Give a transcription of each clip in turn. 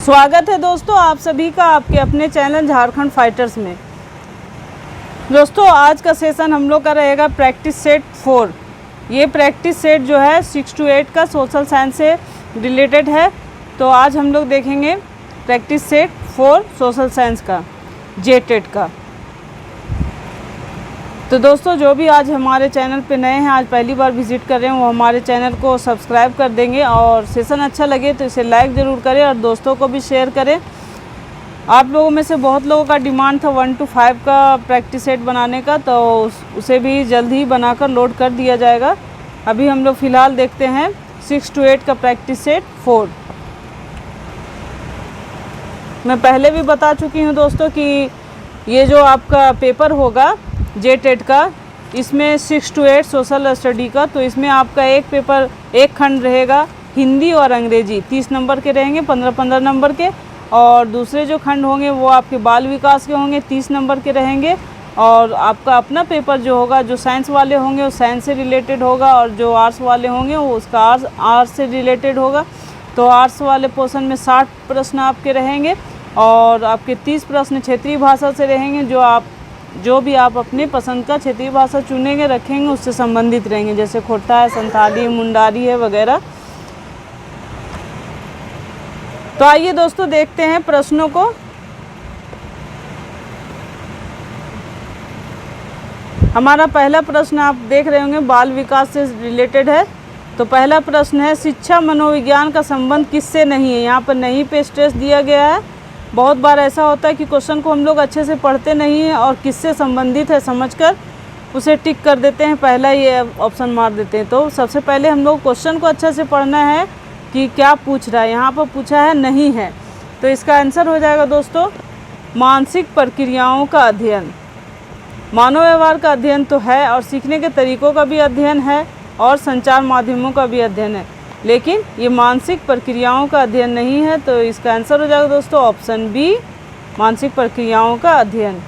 स्वागत है दोस्तों आप सभी का आपके अपने चैनल झारखंड फाइटर्स में। दोस्तों आज का सेशन हम लोग का रहेगा प्रैक्टिस सेट 4। ये प्रैक्टिस सेट जो है 6 to 8 का सोशल साइंस से रिलेटेड है। तो आज हम लोग देखेंगे प्रैक्टिस सेट 4 सोशल साइंस का जेटेट का। तो दोस्तों जो भी आज हमारे चैनल पे नए हैं, आज पहली बार विज़िट कर रहे हैं, वो हमारे चैनल को सब्सक्राइब कर देंगे और सेशन अच्छा लगे तो इसे लाइक ज़रूर करें और दोस्तों को भी शेयर करें। आप लोगों में से बहुत लोगों का डिमांड था 1 to 5 का प्रैक्टिस सेट बनाने का, तो उसे भी जल्द ही बनाकर लोड कर दिया जाएगा। अभी हम लोग फ़िलहाल देखते हैं 6 to 8 का प्रैक्टिस सेट 4। मैं पहले भी बता चुकी हूँ दोस्तों कि ये जो आपका पेपर होगा जेटेट का, इसमें 6 to 8 सोशल स्टडी का, तो इसमें आपका एक खंड रहेगा हिंदी और अंग्रेजी, 30 नंबर के रहेंगे, 15-15 नंबर के। और दूसरे जो खंड होंगे वो आपके बाल विकास के होंगे, 30 नंबर के रहेंगे। और आपका अपना पेपर जो होगा, जो साइंस वाले होंगे वो साइंस से रिलेटेड होगा, और जो आर्ट्स वाले होंगे वो उसका आर्ट्स से रिलेटेड होगा। तो आर्ट्स वाले पोर्शन में 60 प्रश्न आपके रहेंगे और आपके 30 प्रश्न क्षेत्रीय भाषा से रहेंगे। जो भी आप अपने पसंद का क्षेत्रीय भाषा चुनेंगे रखेंगे उससे संबंधित रहेंगे, जैसे खोटा है, संथाली, मुंडारी है वगैरह। तो आइए दोस्तों देखते हैं प्रश्नों को। हमारा पहला प्रश्न आप देख रहे होंगे बाल विकास से रिलेटेड है। तो पहला प्रश्न है, शिक्षा मनोविज्ञान का संबंध किससे नहीं है। यहाँ पर नहीं पे स्ट्रेस दिया गया है। बहुत बार ऐसा होता है कि क्वेश्चन को हम लोग अच्छे से पढ़ते नहीं हैं और किससे संबंधित है समझकर उसे टिक कर देते हैं, पहला ये ऑप्शन मार देते हैं। तो सबसे पहले हम लोग क्वेश्चन को अच्छे से पढ़ना है कि क्या पूछ रहा है। यहाँ पर पूछा है नहीं है, तो इसका आंसर हो जाएगा दोस्तों मानसिक प्रक्रियाओं का अध्ययन। मानव व्यवहार का अध्ययन तो है और सीखने के तरीकों का भी अध्ययन है और संचार माध्यमों का भी अध्ययन है, लेकिन ये मानसिक प्रक्रियाओं का अध्ययन नहीं है। तो इसका आंसर हो जाएगा दोस्तों ऑप्शन बी, मानसिक प्रक्रियाओं का अध्ययन।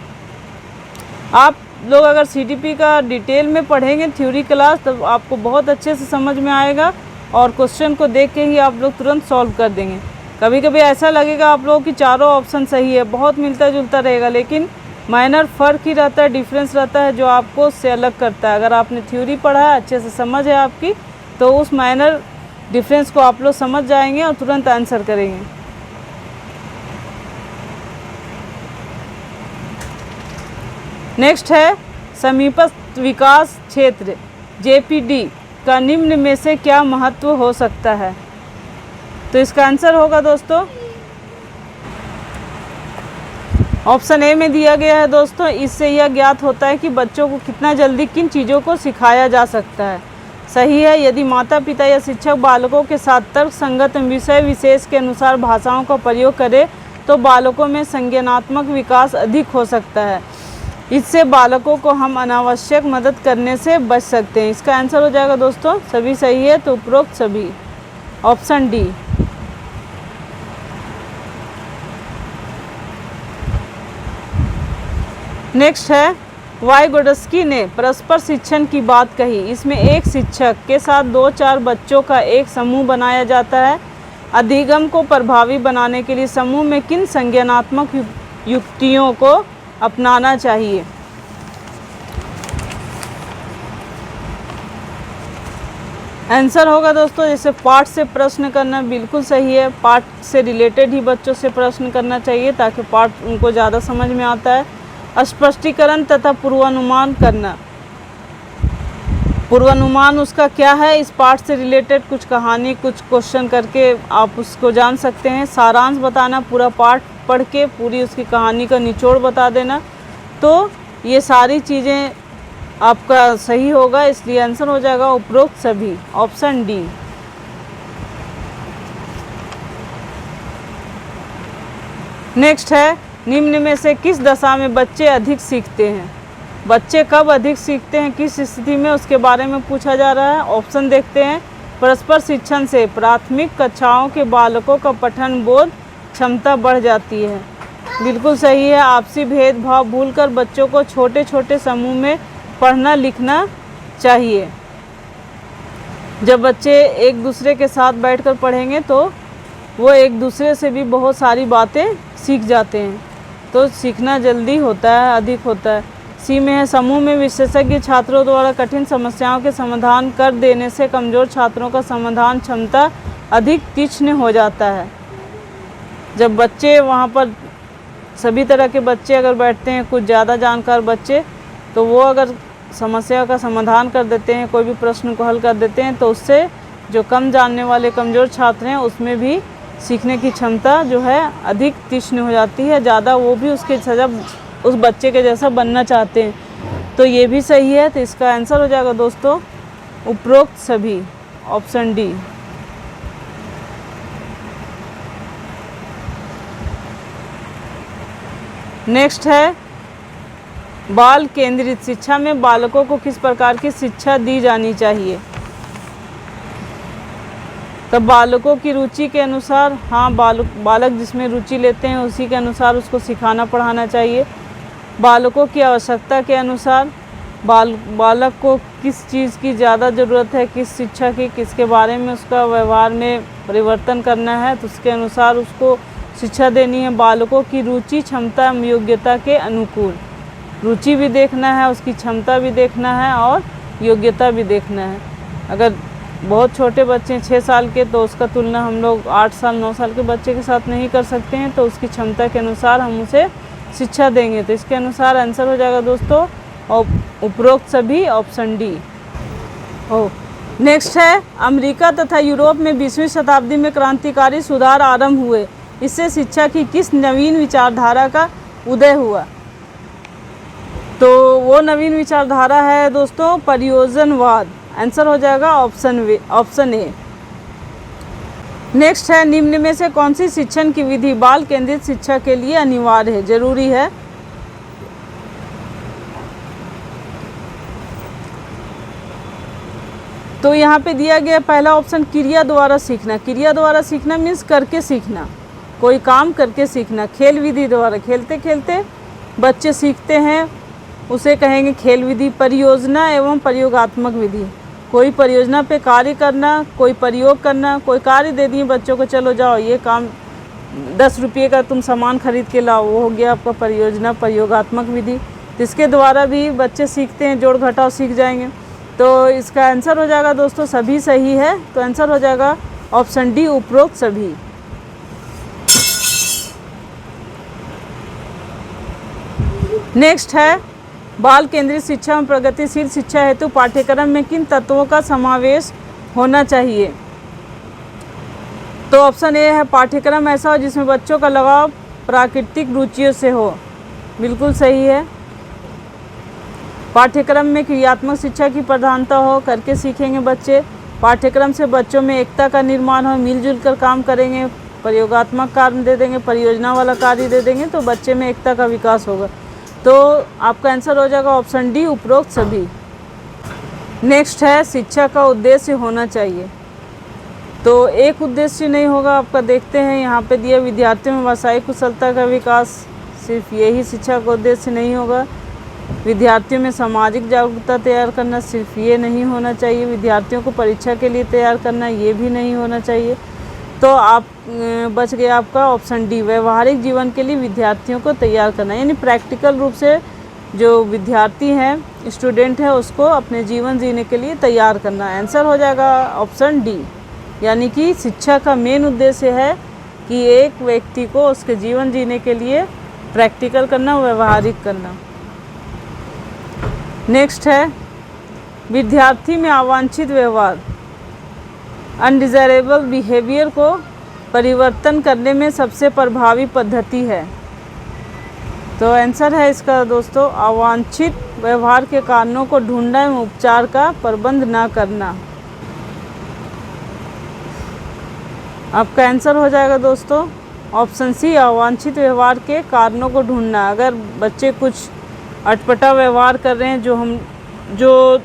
आप लोग अगर सीटीपी का डिटेल में पढ़ेंगे थ्योरी क्लास, तब आपको बहुत अच्छे से समझ में आएगा और क्वेश्चन को देख के ही आप लोग तुरंत सॉल्व कर देंगे। कभी कभी ऐसा लगेगा आप लोगों की चारों ऑप्शन सही है, बहुत मिलता जुलता रहेगा, लेकिन माइनर फ़र्क ही रहता है, डिफरेंस रहता है जो आपको उससे अलग करता है। अगर आपने थ्योरी पढ़ा है, अच्छे से समझ है आपकी, तो उस माइनर डिफरेंस को आप लोग समझ जाएंगे और तुरंत आंसर करेंगे। नेक्स्ट है समीपस्थ विकास क्षेत्र जेपीडी का निम्न में से क्या महत्व हो सकता है। तो इसका आंसर होगा दोस्तों ऑप्शन ए में दिया गया है। दोस्तों इससे यह ज्ञात होता है कि बच्चों को कितना जल्दी किन चीज़ों को सिखाया जा सकता है। सही है, यदि माता पिता या शिक्षक बालकों के साथ तर्क संगत विषय विशेष के अनुसार भाषाओं का प्रयोग करें तो बालकों में संज्ञानात्मक विकास अधिक हो सकता है। इससे बालकों को हम अनावश्यक मदद करने से बच सकते हैं। इसका आंसर हो जाएगा दोस्तों सभी सही है, तो उपरोक्त सभी, ऑप्शन डी। नेक्स्ट है वाइगोडस्की ने परस्पर शिक्षण की बात कही। इसमें एक शिक्षक के साथ 2-4 बच्चों का एक समूह बनाया जाता है। अधिगम को प्रभावी बनाने के लिए समूह में किन संज्ञानात्मक युक्तियों को अपनाना चाहिए। आंसर होगा दोस्तों जैसे पाठ से प्रश्न करना, बिल्कुल सही है, पाठ से रिलेटेड ही बच्चों से प्रश्न करना चाहिए ताकि पाठ उनको ज़्यादा समझ में आता है। स्पष्टीकरण तथा पूर्वानुमान करना, पूर्वानुमान उसका क्या है, इस पाठ से रिलेटेड कुछ कहानी, कुछ क्वेश्चन करके आप उसको जान सकते हैं। सारांश बताना, पूरा पाठ पढ़ के पूरी उसकी कहानी का निचोड़ बता देना। तो ये सारी चीज़ें आपका सही होगा, इसलिए आंसर हो जाएगा उपरोक्त सभी, ऑप्शन डी। नेक्स्ट है निम्न में से किस दशा में बच्चे अधिक सीखते हैं। बच्चे कब अधिक सीखते हैं, किस स्थिति में, उसके बारे में पूछा जा रहा है। ऑप्शन देखते हैं। परस्पर शिक्षण से प्राथमिक कक्षाओं के बालकों का पठन बोध क्षमता बढ़ जाती है, बिल्कुल सही है। आपसी भेदभाव भूलकर बच्चों को छोटे छोटे समूह में पढ़ना लिखना चाहिए। जब बच्चे एक दूसरे के साथ बैठकर पढ़ेंगे तो वो एक दूसरे से भी बहुत सारी बातें सीख जाते हैं। तो सीखना जल्दी होता है, अधिक होता है। सी में है, समूह में विशेषज्ञ छात्रों द्वारा कठिन समस्याओं के समाधान कर देने से कमज़ोर छात्रों का समाधान क्षमता अधिक तीक्ष्ण हो जाता है। जब बच्चे वहाँ पर सभी तरह के बच्चे अगर बैठते हैं, कुछ ज़्यादा जानकार बच्चे, तो वो अगर समस्या का समाधान कर देते हैं, कोई भी प्रश्न को हल कर देते हैं, तो उससे जो कम जानने वाले कमज़ोर छात्र हैं उसमें भी सीखने की क्षमता जो है अधिक तीक्ष्ण हो जाती है, ज़्यादा वो भी उसके सजा उस बच्चे के जैसा बनना चाहते हैं। तो ये भी सही है। तो इसका आंसर हो जाएगा दोस्तों उपरोक्त सभी, ऑप्शन डी। नेक्स्ट है, बाल केंद्रित शिक्षा में बालकों को किस प्रकार की शिक्षा दी जानी चाहिए। तो बालकों की रुचि के अनुसार, हाँ, बालक जिसमें रुचि लेते हैं उसी के अनुसार उसको सिखाना पढ़ाना चाहिए। बालकों की आवश्यकता के अनुसार, बालक को किस चीज़ की ज़्यादा ज़रूरत है, किस शिक्षा की, किसके बारे में उसका व्यवहार में परिवर्तन करना है, तो उसके अनुसार उसको शिक्षा देनी है। बालकों की रुचि, क्षमता एवं योग्यता के अनुकूल, रुचि भी देखना है, उसकी क्षमता भी देखना है और योग्यता भी देखना है। अगर बहुत छोटे बच्चे 6 साल के, तो उसका तुलना हम लोग 8 साल 9 साल के बच्चे के साथ नहीं कर सकते हैं, तो उसकी क्षमता के अनुसार हम उसे शिक्षा देंगे। तो इसके अनुसार आंसर हो जाएगा दोस्तों उपरोक्त सभी, ऑप्शन डी। नेक्स्ट है, अमेरिका तथा यूरोप में 20वीं शताब्दी में क्रांतिकारी सुधार आरंभ हुए, इससे शिक्षा की किस नवीन विचारधारा का उदय हुआ। तो वो नवीन विचारधारा है दोस्तों परियोजनवाद। आंसर हो जाएगा ऑप्शन ए। नेक्स्ट है, निम्न में से कौन सी शिक्षण की विधि बाल केंद्रित शिक्षा के लिए अनिवार्य है, जरूरी है। तो यहाँ पे दिया गया पहला ऑप्शन क्रिया द्वारा सीखना। क्रिया द्वारा सीखना मीन्स करके सीखना, कोई काम करके सीखना। खेल विधि द्वारा, खेलते खेलते बच्चे सीखते हैं, उसे कहेंगे खेल विधि। परियोजना एवं प्रयोगात्मक विधि, कोई परियोजना पे कार्य करना, कोई प्रयोग करना। कोई कार्य दे दिए बच्चों को, चलो जाओ ये काम 10 रुपये का तुम सामान खरीद के लाओ, वो हो गया आपका परियोजना, प्रयोगात्मक विधि। इसके द्वारा भी बच्चे सीखते हैं, जोड़ घटाव सीख जाएंगे। तो इसका आंसर हो जाएगा दोस्तों सभी सही है। तो आंसर हो जाएगा ऑप्शन डी उपरोक्त सभी। नेक्स्ट है, बाल केंद्रित शिक्षा में प्रगतिशील शिक्षा हेतु पाठ्यक्रम में किन तत्वों का समावेश होना चाहिए। तो ऑप्शन ए है, पाठ्यक्रम ऐसा हो जिसमें बच्चों का लगाव प्राकृतिक रुचियों से हो, बिल्कुल सही है। पाठ्यक्रम में क्रियात्मक शिक्षा की प्रधानता हो, करके सीखेंगे बच्चे। पाठ्यक्रम से बच्चों में एकता का निर्माण हो, मिलजुल कर काम करेंगे। प्रयोगात्मक कार्य दे देंगे, परियोजना वाला कार्य दे देंगे, तो बच्चे में एकता का विकास होगा। तो आपका आंसर हो जाएगा ऑप्शन डी उपरोक्त सभी। नेक्स्ट है, शिक्षा का उद्देश्य होना चाहिए। तो एक उद्देश्य नहीं होगा आपका, देखते हैं यहाँ पे दिया विद्यार्थियों में व्यावसायिक कुशलता का विकास, सिर्फ यही शिक्षा का उद्देश्य नहीं होगा। विद्यार्थियों में सामाजिक जागरूकता तैयार करना, सिर्फ ये नहीं होना चाहिए। विद्यार्थियों को परीक्षा के लिए तैयार करना, ये भी नहीं होना चाहिए। तो आप बच गया आपका ऑप्शन डी, व्यवहारिक जीवन के लिए विद्यार्थियों को तैयार करना, यानी प्रैक्टिकल रूप से जो विद्यार्थी हैं, स्टूडेंट है, उसको अपने जीवन जीने के लिए तैयार करना। आंसर हो जाएगा ऑप्शन डी, यानी कि शिक्षा का मेन उद्देश्य है कि एक व्यक्ति को उसके जीवन जीने के लिए प्रैक्टिकल करना, व्यवहारिक करना। नेक्स्ट है, विद्यार्थी में अवांछित व्यवहार, अनडिज़ायरेबल बिहेवियर को परिवर्तन करने में सबसे प्रभावी पद्धति है। तो आंसर है इसका दोस्तों अवांछित व्यवहार के कारणों को ढूंढना एवं उपचार का प्रबंध न करना। आपका आंसर हो जाएगा दोस्तों ऑप्शन सी, अवांछित व्यवहार के कारणों को ढूंढना। अगर बच्चे कुछ अटपटा व्यवहार कर रहे हैं जो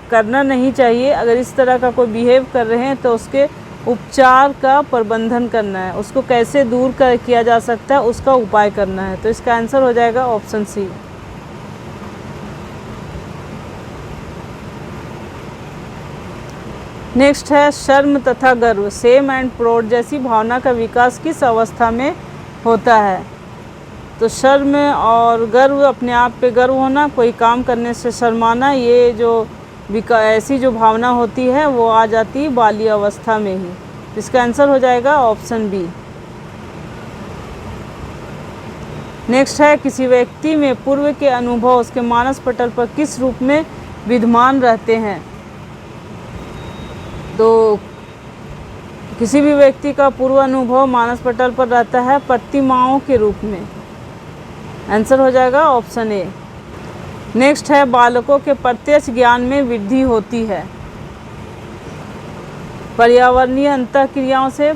करना नहीं चाहिए, अगर इस तरह का कोई बिहेव कर रहे हैं, तो उसके उपचार का प्रबंधन करना है, उसको कैसे दूर किया जा सकता है उसका उपाय करना है। तो इसका आंसर हो जाएगा ऑप्शन सी। नेक्स्ट है शर्म तथा गर्व, सेम एंड प्राउड जैसी भावना का विकास किस अवस्था में होता है? तो शर्म और गर्व, अपने आप पे गर्व होना, कोई काम करने से शर्माना, ये जो ऐसी जो भावना होती है वो आ जाती है बाल्य अवस्था में ही। इसका आंसर हो जाएगा ऑप्शन बी। नेक्स्ट है किसी व्यक्ति में पूर्व के अनुभव उसके मानस पटल पर किस रूप में विद्यमान रहते हैं? तो किसी भी व्यक्ति का पूर्व अनुभव मानस पटल पर रहता है प्रतिमाओं के रूप में। आंसर हो जाएगा ऑप्शन ए। नेक्स्ट है बालकों के प्रत्यक्ष ज्ञान में वृद्धि होती है पर्यावरणीय अंतःक्रियाओं से।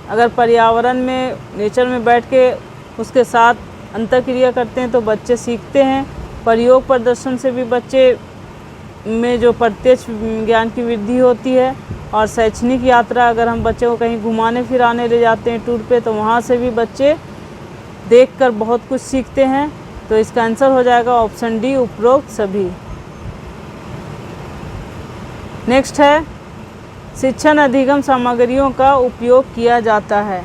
अगर पर्यावरण में, नेचर में बैठ के उसके साथ अंतःक्रिया करते हैं तो बच्चे सीखते हैं। प्रयोग प्रदर्शन से भी बच्चे में जो प्रत्यक्ष ज्ञान की वृद्धि होती है। और शैक्षणिक यात्रा, अगर हम बच्चे को कहीं घुमाने फिराने ले जाते हैं टूर पे, तो वहाँ से भी बच्चे देखकर बहुत कुछ सीखते हैं। तो इसका आंसर हो जाएगा ऑप्शन डी, उपरोक्त सभी। नेक्स्ट है शिक्षण अधिगम सामग्रियों का उपयोग किया जाता है।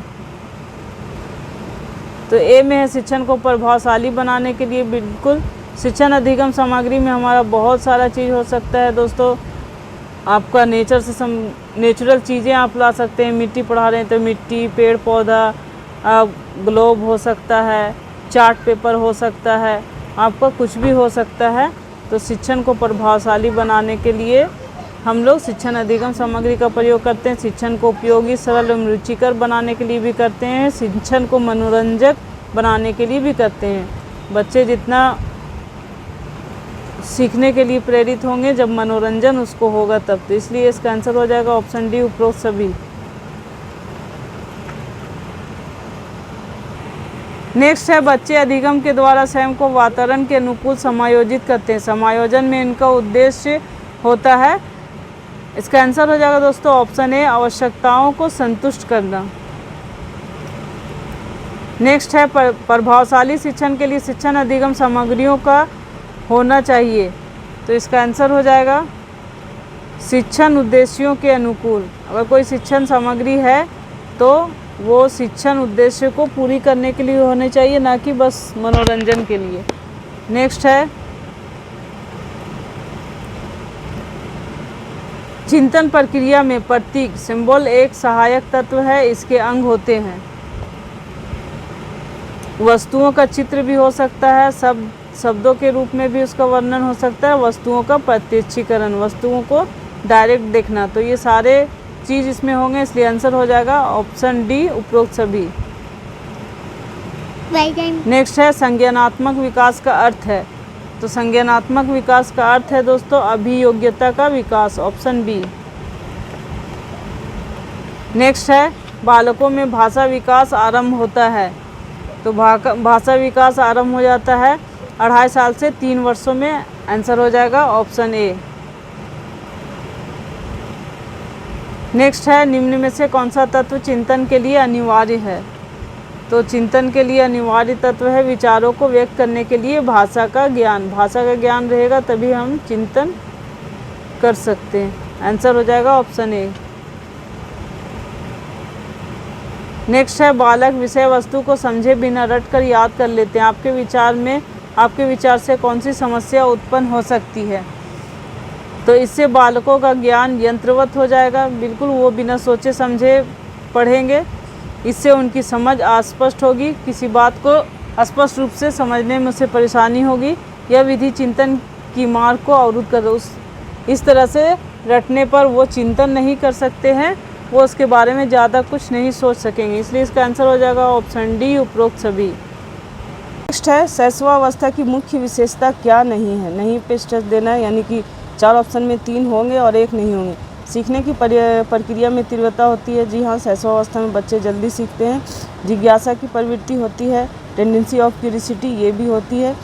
तो ए में है शिक्षण को प्रभावशाली बनाने के लिए। बिल्कुल, शिक्षण अधिगम सामग्री में हमारा बहुत सारा चीज़ हो सकता है दोस्तों। आपका नेचर से नेचुरल चीज़ें आप ला सकते हैं। मिट्टी पढ़ा रहे हैं तो मिट्टी, पेड़ पौधा, ग्लोब हो सकता है, चार्ट पेपर हो सकता है, आपका कुछ भी हो सकता है। तो शिक्षण को प्रभावशाली बनाने के लिए हम लोग शिक्षण अधिगम सामग्री का प्रयोग करते हैं। शिक्षण को उपयोगी, सरल एवं रुचिकर बनाने के लिए भी करते हैं। शिक्षण को मनोरंजक बनाने के लिए भी करते हैं। बच्चे जितना सीखने के लिए प्रेरित होंगे जब मनोरंजन उसको होगा तब। तो इसलिए इसका आंसर हो जाएगा ऑप्शन डी, उपरोक्त सभी। नेक्स्ट है बच्चे अधिगम के द्वारा स्वयं को वातावरण के अनुकूल समायोजित करते हैं। समायोजन में इनका उद्देश्य होता है। इसका आंसर हो जाएगा दोस्तों ऑप्शन ए, आवश्यकताओं को संतुष्ट करना। नेक्स्ट है प्रभावशाली शिक्षण के लिए शिक्षण अधिगम सामग्रियों का होना चाहिए। तो इसका आंसर हो जाएगा शिक्षण उद्देश्यों के अनुकूल। अगर कोई शिक्षण सामग्री है तो वो शिक्षण उद्देश्य को पूरी करने के लिए होने चाहिए, ना कि बस मनोरंजन के लिए। नेक्स्ट है चिंतन प्रक्रिया में प्रतीक, सिंबल एक सहायक तत्व है। इसके अंग होते हैं। वस्तुओं का चित्र भी हो सकता है, शब्दों के रूप में भी उसका वर्णन हो सकता है। वस्तुओं का प्रत्यक्षीकरण, वस्तुओं को डायरेक्ट देखना। तो ये सारे चीज़ इसमें होंगे, इसलिए आंसर हो जाएगा ऑप्शन डी, उपरोक्त सभी। नेक्स्ट है संज्ञानात्मक विकास का अर्थ है। तो संज्ञानात्मक विकास का अर्थ है दोस्तों अभियोग्यता का विकास, ऑप्शन बी। नेक्स्ट है बालकों में भाषा विकास आरंभ होता है। तो भाषा विकास आरंभ हो जाता है 2.5 साल से 3 वर्षों में। आंसर हो जाएगा ऑप्शन ए। नेक्स्ट है निम्न में से कौन सा तत्व चिंतन के लिए अनिवार्य है? तो चिंतन के लिए अनिवार्य तत्व है विचारों को व्यक्त करने के लिए भाषा का ज्ञान। भाषा का ज्ञान रहेगा तभी हम चिंतन कर सकते हैं। आंसर हो जाएगा ऑप्शन ए। नेक्स्ट है बालक विषय वस्तु को समझे बिना रट कर याद कर लेते हैं। आपके विचार से कौन सी समस्या उत्पन्न हो सकती है? तो इससे बालकों का ज्ञान यंत्रवत हो जाएगा। बिल्कुल, वो बिना सोचे समझे पढ़ेंगे। इससे उनकी समझ अस्पष्ट होगी, किसी बात को स्पष्ट रूप से समझने में उसे परेशानी होगी। यह विधि चिंतन की मार्ग को अवरुद्ध कर इस तरह से रटने पर वो चिंतन नहीं कर सकते हैं, वो उसके बारे में ज़्यादा कुछ नहीं सोच सकेंगे। इसलिए इसका आंसर हो जाएगा ऑप्शन डी, उपरोक्त सभी। नेक्स्ट है शैशवावस्था की मुख्य विशेषता क्या नहीं है? नहीं पे स्ट्रेस देना है, यानी कि 4 ऑप्शन में 3 होंगे और 1 नहीं होंगे। सीखने की प्रक्रिया में तीव्रता होती है। जी हाँ, शैशवावस्था में बच्चे जल्दी सीखते हैं। जिज्ञासा की प्रवृत्ति होती है। टेंडेंसी ऑफ क्यूरियोसिटी ये भी होती है।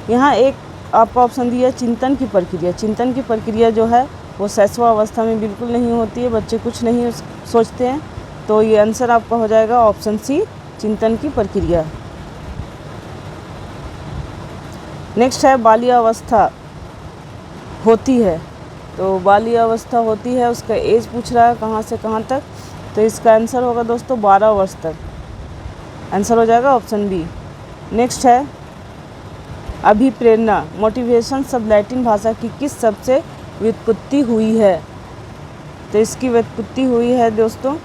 यहाँ एक आपका ऑप्शन दिया है चिंतन की प्रक्रिया। चिंतन की प्रक्रिया जो है वो शैशवावस्था में बिल्कुल नहीं होती है, बच्चे कुछ नहीं सोचते हैं। तो ये आंसर आपका हो जाएगा ऑप्शन सी, चिंतन की प्रक्रिया। नेक्स्ट है बाल्यावस्था होती है तो बाल्य अवस्था होती है, उसका एज पूछ रहा है कहाँ से कहाँ तक, तो इसका आंसर होगा दोस्तों 12 वर्ष तक। आंसर हो जाएगा ऑप्शन बी। नेक्स्ट है अभिप्रेरणा, मोटिवेशन शब्द लैटिन भाषा की किस शब्द से व्युत्पत्ति हुई है? तो इसकी व्युत्पत्ति हुई है दोस्तों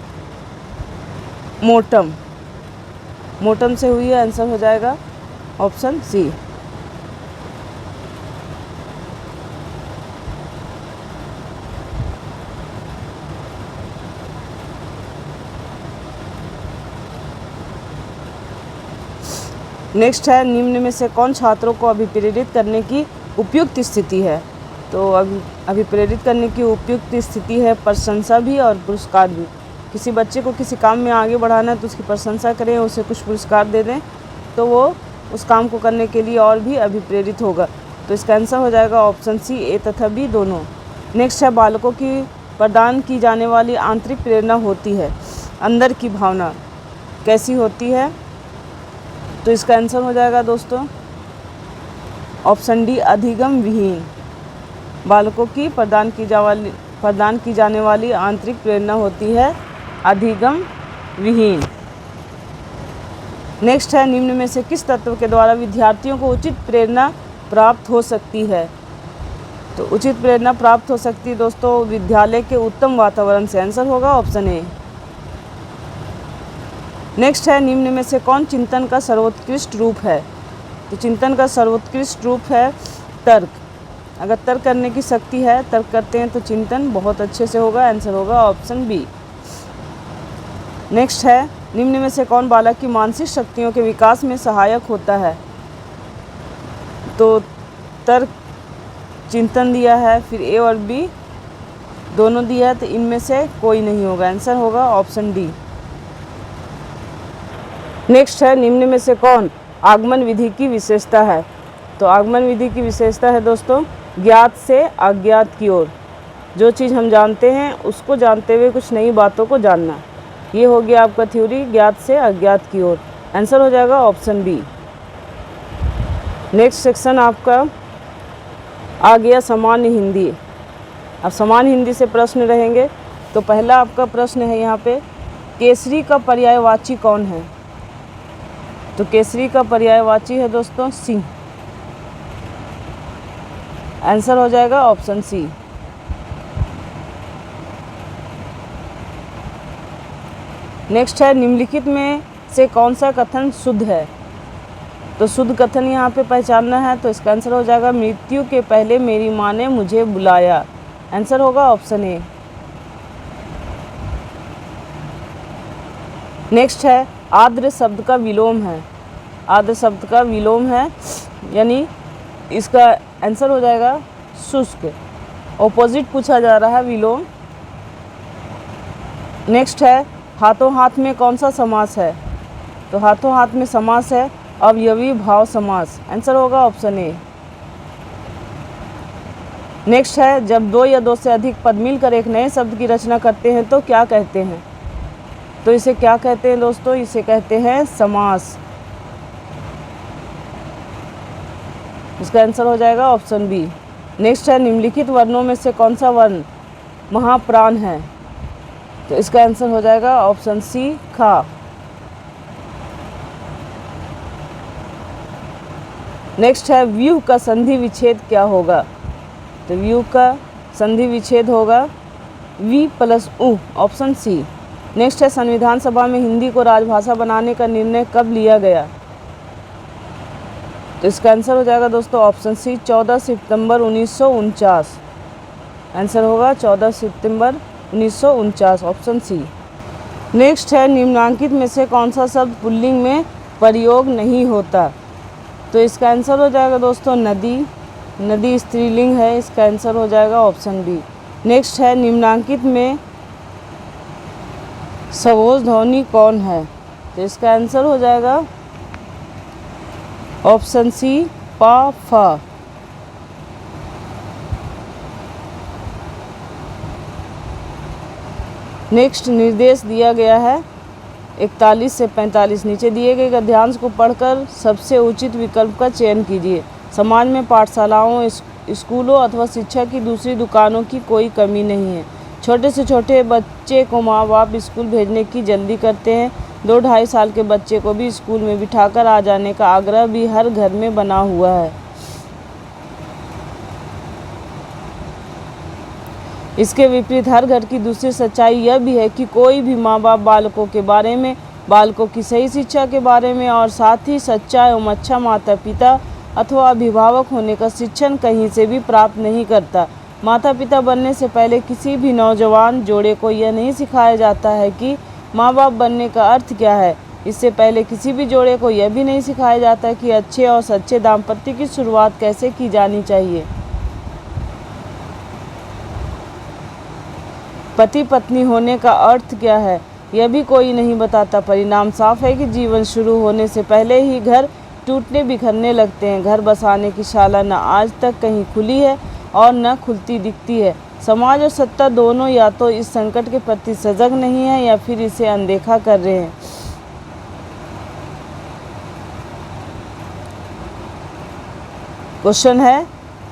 मोटम, मोटम से हुई है। आंसर हो जाएगा ऑप्शन सी। नेक्स्ट है निम्न में से कौन छात्रों को अभिप्रेरित करने की उपयुक्त स्थिति है? तो अभिप्रेरित करने की उपयुक्त स्थिति है प्रशंसा भी और पुरस्कार भी। किसी बच्चे को किसी काम में आगे बढ़ाना है तो उसकी प्रशंसा करें, उसे कुछ पुरस्कार दे दें, तो वो उस काम को करने के लिए और भी अभिप्रेरित होगा। तो इसका आंसर हो जाएगा ऑप्शन सी, ए तथा बी दोनों। नेक्स्ट है बालकों की प्रदान की जाने वाली आंतरिक प्रेरणा होती है, अंदर की भावना कैसी होती है? तो इसका आंसर हो जाएगा दोस्तों ऑप्शन डी, अधिगम विहीन। बालकों की प्रदान की जाने वाली आंतरिक प्रेरणा होती है अधिगम विहीन। नेक्स्ट है निम्न में से किस तत्व के द्वारा विद्यार्थियों को उचित प्रेरणा प्राप्त हो सकती है? तो उचित प्रेरणा प्राप्त हो सकती है दोस्तों विद्यालय के उत्तम वातावरण से। आंसर होगा ऑप्शन ए। नेक्स्ट है निम्न में से कौन चिंतन का सर्वोत्कृष्ट रूप है? तो चिंतन का सर्वोत्कृष्ट रूप है तर्क। अगर तर्क करने की शक्ति है, तर्क करते हैं तो चिंतन बहुत अच्छे से होगा। आंसर होगा ऑप्शन बी। नेक्स्ट है निम्न में से कौन बालक की मानसिक शक्तियों के विकास में सहायक होता है? तो तर्क, चिंतन दिया है, फिर ए और बी दोनों दिया है, तो इनमें से कोई नहीं होगा। आंसर होगा ऑप्शन डी। नेक्स्ट है निम्न में से कौन आगमन विधि की विशेषता है? तो आगमन विधि की विशेषता है दोस्तों ज्ञात से अज्ञात की ओर। जो चीज़ हम जानते हैं उसको जानते हुए कुछ नई बातों को जानना, ये हो गया आपका थ्योरी ज्ञात से अज्ञात की ओर। आंसर हो जाएगा ऑप्शन बी। नेक्स्ट सेक्शन आपका आ गया सामान्य हिंदी। अब सामान्य हिंदी से प्रश्न रहेंगे। तो पहला आपका प्रश्न है यहाँ पे, केसरी का पर्यायवाची कौन है? तो केसरी का पर्यायवाची है दोस्तों सिंह। आंसर हो जाएगा ऑप्शन सी। नेक्स्ट है निम्नलिखित में से कौन सा कथन शुद्ध है? तो शुद्ध कथन यहाँ पे पहचानना है, तो इसका आंसर हो जाएगा मृत्यु के पहले मेरी माँ ने मुझे बुलाया। आंसर होगा ऑप्शन ए। नेक्स्ट है आर्द्र शब्द का विलोम है। आर्द्र शब्द का विलोम है यानी इसका आंसर हो जाएगा शुष्क। ऑपोजिट पूछा जा रहा है विलोम। नेक्स्ट है हाथों हाथ में कौन सा समास है? तो हाथों हाथ में समास है अवयवी भाव समास। आंसर होगा ऑप्शन ए। नेक्स्ट है जब दो या दो से अधिक पद मिलकर एक नए शब्द की रचना करते हैं तो क्या कहते हैं? तो इसे क्या कहते हैं दोस्तों? इसे कहते हैं समास। इसका आंसर हो जाएगा ऑप्शन बी। नेक्स्ट है निम्नलिखित वर्णों में से कौन सा वर्ण महाप्राण है? तो इसका आंसर हो जाएगा ऑप्शन सी खा। नेक्स्ट है व्यूह का संधि विच्छेद क्या होगा? तो व्यूह का संधि विच्छेद होगा वी प्लस उ। Option C. नेक्स्ट है संविधान सभा में हिंदी को राजभाषा बनाने का निर्णय कब लिया गया? तो इसका आंसर हो जाएगा दोस्तों ऑप्शन सी 14 सितंबर 1949। आंसर होगा 14 सितंबर 1949 ऑप्शन सी। नेक्स्ट है निम्नांकित में से कौन सा शब्द पुल्लिंग में प्रयोग नहीं होता? तो इसका आंसर हो जाएगा दोस्तों नदी। नदी स्त्रीलिंग है। इसका आंसर हो जाएगा ऑप्शन बी। नेक्स्ट है निम्नांकित में सवोज ध्वनि कौन है? तो इसका आंसर हो जाएगा ऑप्शन सी पा फा। नेक्स्ट निर्देश दिया गया है 41 से 45। नीचे दिए गए गद्यांश को पढ़कर सबसे उचित विकल्प का चयन कीजिए। समाज में पाठशालाओं स्कूलों अथवा शिक्षा की दूसरी दुकानों की कोई कमी नहीं है। छोटे से छोटे बच्चे को माँ बाप स्कूल भेजने की जल्दी करते हैं। 2-2.5 साल के बच्चे को भी स्कूल में बिठाकर आ जाने का आग्रह भी हर घर में बना हुआ है। इसके विपरीत हर घर की दूसरी सच्चाई यह भी है कि कोई भी माँ बाप बालकों के बारे में, बालकों की सही शिक्षा के बारे में और साथ ही सच्चा एवं अच्छा माता पिता अथवा अभिभावक होने का शिक्षण कहीं से भी प्राप्त नहीं करता। माता पिता बनने से पहले किसी भी नौजवान जोड़े को यह नहीं सिखाया जाता है कि माँ बाप बनने का अर्थ क्या है। इससे पहले किसी भी जोड़े को यह भी नहीं सिखाया जाता कि अच्छे और सच्चे दाम्पत्य की शुरुआत कैसे की जानी चाहिए। पति पत्नी होने का अर्थ क्या है यह भी कोई नहीं बताता। परिणाम साफ है कि जीवन शुरू होने से पहले ही घर टूटने बिखरने लगते हैं। घर बसाने की शाला न आज तक कहीं खुली है और न खुलती दिखती है। समाज और सत्ता दोनों या तो इस संकट के प्रति सजग नहीं है या फिर इसे अनदेखा कर रहे हैं। क्वेश्चन है,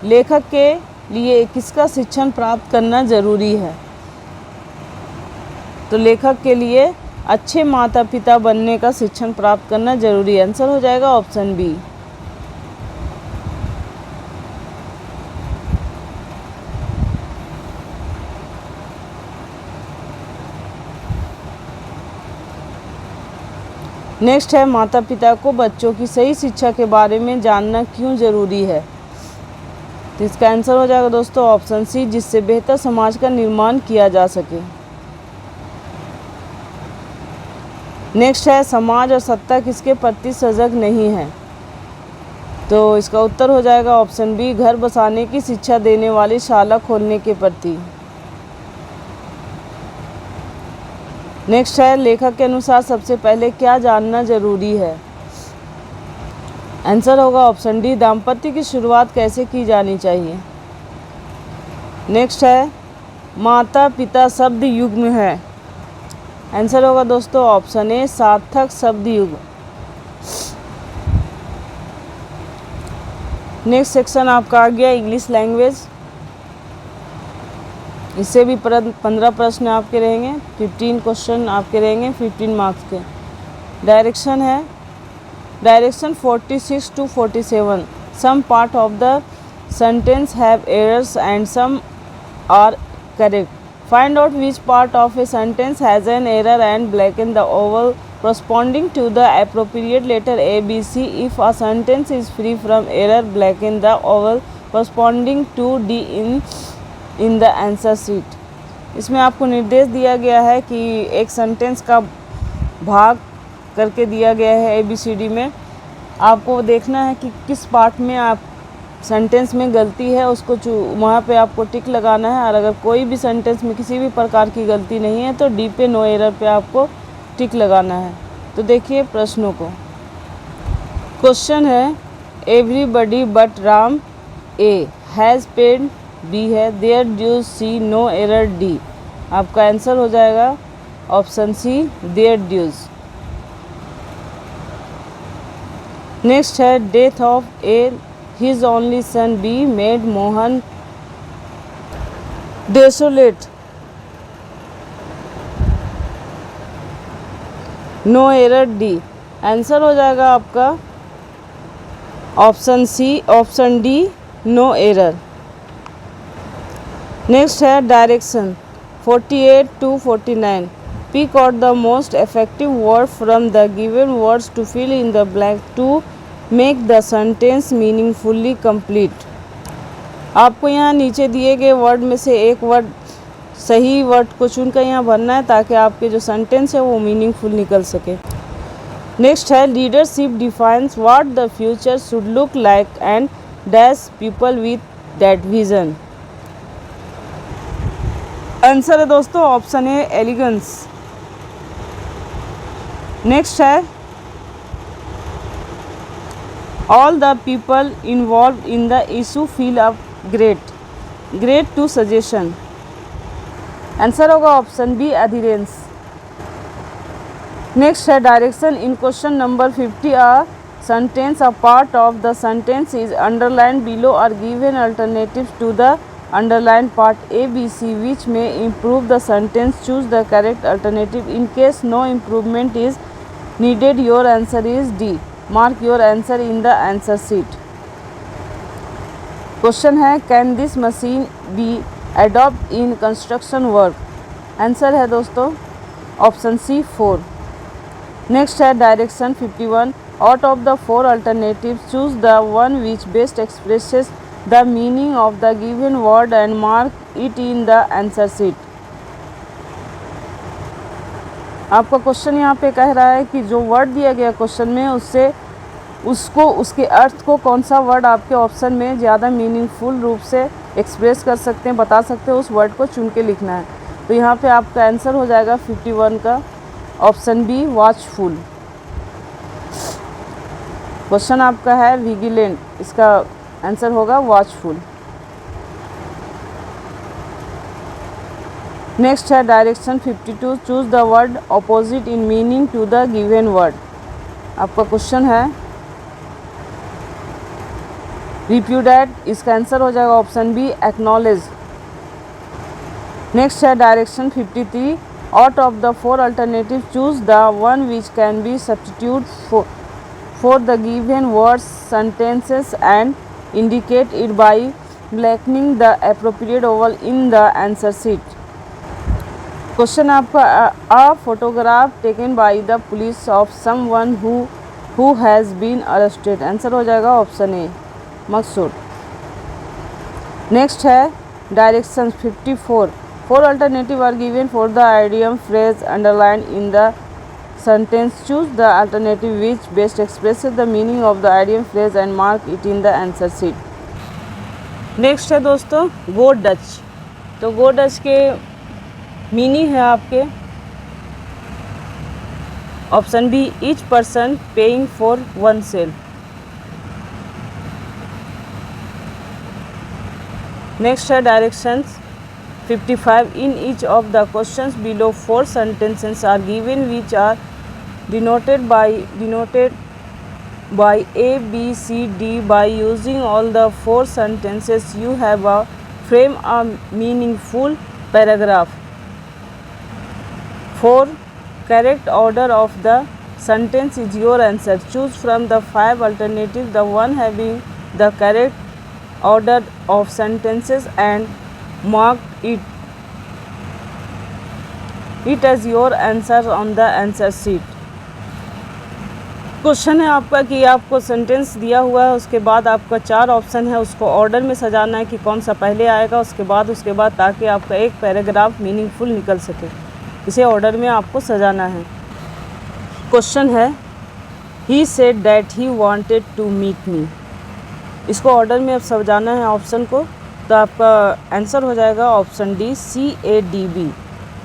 लेखक के लिए किसका शिक्षण प्राप्त करना जरूरी है? तो लेखक के लिए अच्छे माता पिता बनने का शिक्षण प्राप्त करना जरूरी है। आंसर हो जाएगा ऑप्शन बी। नेक्स्ट है, माता पिता को बच्चों की सही शिक्षा के बारे में जानना क्यों जरूरी है? तो इसका आंसर हो जाएगा दोस्तों ऑप्शन सी, जिससे बेहतर समाज का निर्माण किया जा सके। नेक्स्ट है, समाज और सत्ता किसके प्रति सजग नहीं है? तो इसका उत्तर हो जाएगा ऑप्शन बी, घर बसाने की शिक्षा देने वाली शाला खोलने के प्रति। नेक्स्ट है, लेखक के अनुसार सबसे पहले क्या जानना जरूरी है? आंसर होगा ऑप्शन डी, दाम्पत्य की शुरुआत कैसे की जानी चाहिए। नेक्स्ट है, माता पिता शब्द युग में है। आंसर होगा दोस्तों ऑप्शन ए, सार्थक शब्द युग। नेक्स्ट सेक्शन आपका आ गया इंग्लिश लैंग्वेज। इससे भी 15 प्रश्न आपके रहेंगे, 15 क्वेश्चन आपके रहेंगे 15 मार्क्स के। डायरेक्शन है, direction 46 to 47। Some part of the sentence have errors and some are correct. Find out which part of a sentence has an error and blacken the oval corresponding to the appropriate letter A, B, C. If a sentence is free from error, blacken the oval corresponding to D in the answer sheet. इसमें आपको निर्देश दिया गया है कि एक sentence का भाग करके दिया गया है ABCD में। आपको देखना है कि किस पार्ट में आप सेंटेंस में गलती है, उसको वहाँ पे आपको टिक लगाना है। और अगर कोई भी सेंटेंस में किसी भी प्रकार की गलती नहीं है तो डी पे नो एरर पे आपको टिक लगाना है। तो देखिए प्रश्नों को। क्वेश्चन है, everybody but Ram a has paid B है, their dues C, no error D. आपका आंसर हो जाएगा option C, their dues. Next है, death of a his only son B made Mohan desolate. No error D। Answer हो जाएगा आपका option C, option D, no error. Next है, direction 48 to 49। Pick out the most effective word from the given words to fill in the blank to make the sentence meaningfully complete. आपको यहाँ नीचे दिए गए word में से एक word, सही वर्ड को चुनकर यहाँ भरना है ताकि आपके जो सेंटेंस है वो मीनिंगफुल निकल सके। नेक्स्ट है, leadership defines what the future should look like and dash people with that vision. Answer है दोस्तों ऑप्शन ए, एलिगेंस। नेक्स्ट है, all the people involved in the issue feel a great to suggestion। Answer होगा option B, adherence। Next है, direction in question number 50 are sentence, a part of the sentence is underlined below or given alternatives to the underlined part A, B, C which may improve the sentence. Choose the correct alternative. In case no improvement is needed, your answer is D. Mark your answer in the answer sheet. Question है can this machine be adopt in construction work? Answer है दोस्तों option C 4. Next है direction 51. Out of the 4 alternatives choose the one which best expresses the meaning of the given word and mark it in the answer sheet. आपका question यहाँ पे कह रहा है कि जो वर्ड दिया गया क्वेश्चन में उसके अर्थ को कौन सा वर्ड आपके ऑप्शन में ज़्यादा मीनिंगफुल रूप से एक्सप्रेस कर सकते हैं, बता सकते हैं, उस वर्ड को चुन के लिखना है. तो यहाँ पे आपका आंसर हो जाएगा 51 का ऑप्शन बी वॉचफुल. क्वेश्चन आपका है विजिलेंट, इसका आंसर होगा वॉचफुल. नेक्स्ट है direction 52. Choose the word opposite in meaning to the given word. आपका क्वेश्चन है रिप्यूडेट, इसका आंसर हो जाएगा ऑप्शन बी एक्नॉलेज. नेक्स्ट है direction 53. Out of the 4 alternative choose the one which can be substitute for the given words sentences and indicate it by blackening the appropriate oval in the answer sheet. Question आपका a photograph taken by the police of someone who has been arrested. Answer हो जाएगा option A मकसूद. Next है direction 54. 4 alternative are given for the idiom phrase underline in the sentence. Choose the alternative which best expresses the meaning of the idiom phrase and mark it in the answer sheet. Next है दोस्तों गो Dutch. तो गो Dutch के meaning है आपके option B each person paying for oneself. Next है directions 55. In each of the questions below 4 sentences are given which are denoted by A, B, C, D. By using all the 4 sentences you have a frame a meaningful paragraph. 4. Correct order of the sentence is your answer. Choose from the 5 alternatives the one having the correct order of sentences and mark it as your answer on the answer sheet. Question है आपका कि आपको sentence दिया हुआ है, उसके बाद आपका 4 ऑप्शन है, उसको ऑर्डर में सजाना है कि कौन सा पहले आएगा उसके बाद ताकि आपका एक पैराग्राफ मीनिंगफुल निकल सके. इसे ऑर्डर में आपको सजाना है. क्वेश्चन है he said that he wanted to meet me. इसको ऑर्डर में अब सजाना है ऑप्शन को. तो आपका आंसर हो जाएगा ऑप्शन डी CADB.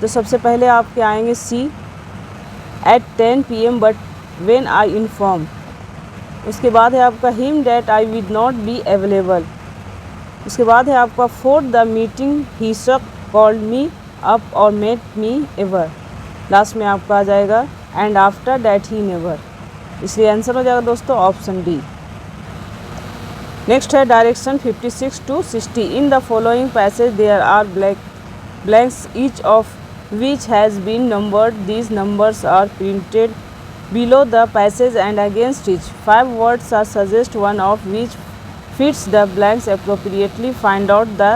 तो सबसे पहले आपके आएंगे C at 10 PM but when I inform. उसके बाद है आपका him that I will not be available. उसके बाद है आपका for the meeting he suck called me up और मेट मी एवर. लास्ट में आपका आ जाएगा and after that he never. इसलिए आंसर हो जाएगा दोस्तों ऑप्शन डी. नेक्स्ट है direction 56 to 60. In the following passage there are blanks each of which has been numbered. These numbers are printed below the passage and against each 5 words are suggest one of which fits the blanks appropriately. Find out the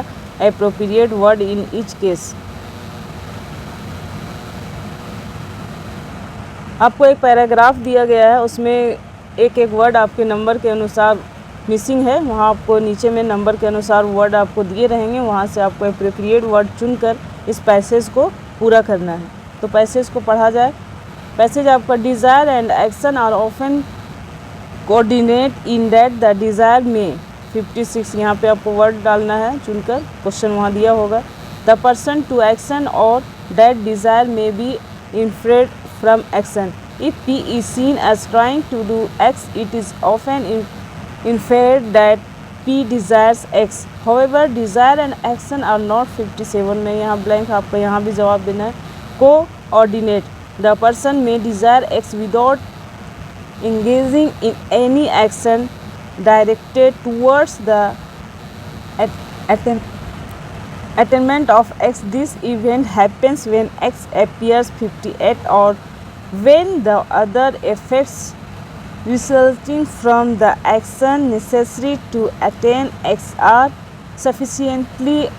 appropriate word in each case. आपको एक paragraph दिया गया है, उसमें एक एक word आपके number के अनुसार मिसिंग है. वहाँ आपको नीचे में नंबर के अनुसार वर्ड आपको दिए रहेंगे, वहाँ से आपको एप्रोप्रिएट वर्ड चुनकर इस पैसेज को पूरा करना है. तो पैसेज को पढ़ा जाए. पैसेज आपका desire and action are often coordinate in that the desire में 56. यहाँ पे आपको वर्ड डालना है चुनकर, क्वेश्चन वहाँ दिया होगा. द पर्सन टू एक्शन और दैट डिज़ायर में be inferred from action. If P is seen as trying to do X, it is often inferred that P desires X. However, desire and action are not 57 में यहाँ blank आपको यहाँ भी जवाब देना है. कोऑर्डिनेट द पर्सन में desire X without engaging in any action directed towards the attainment of X. This event happens when X appears 58 or when the other effects resulting from the action necessary to attain X are sufficiently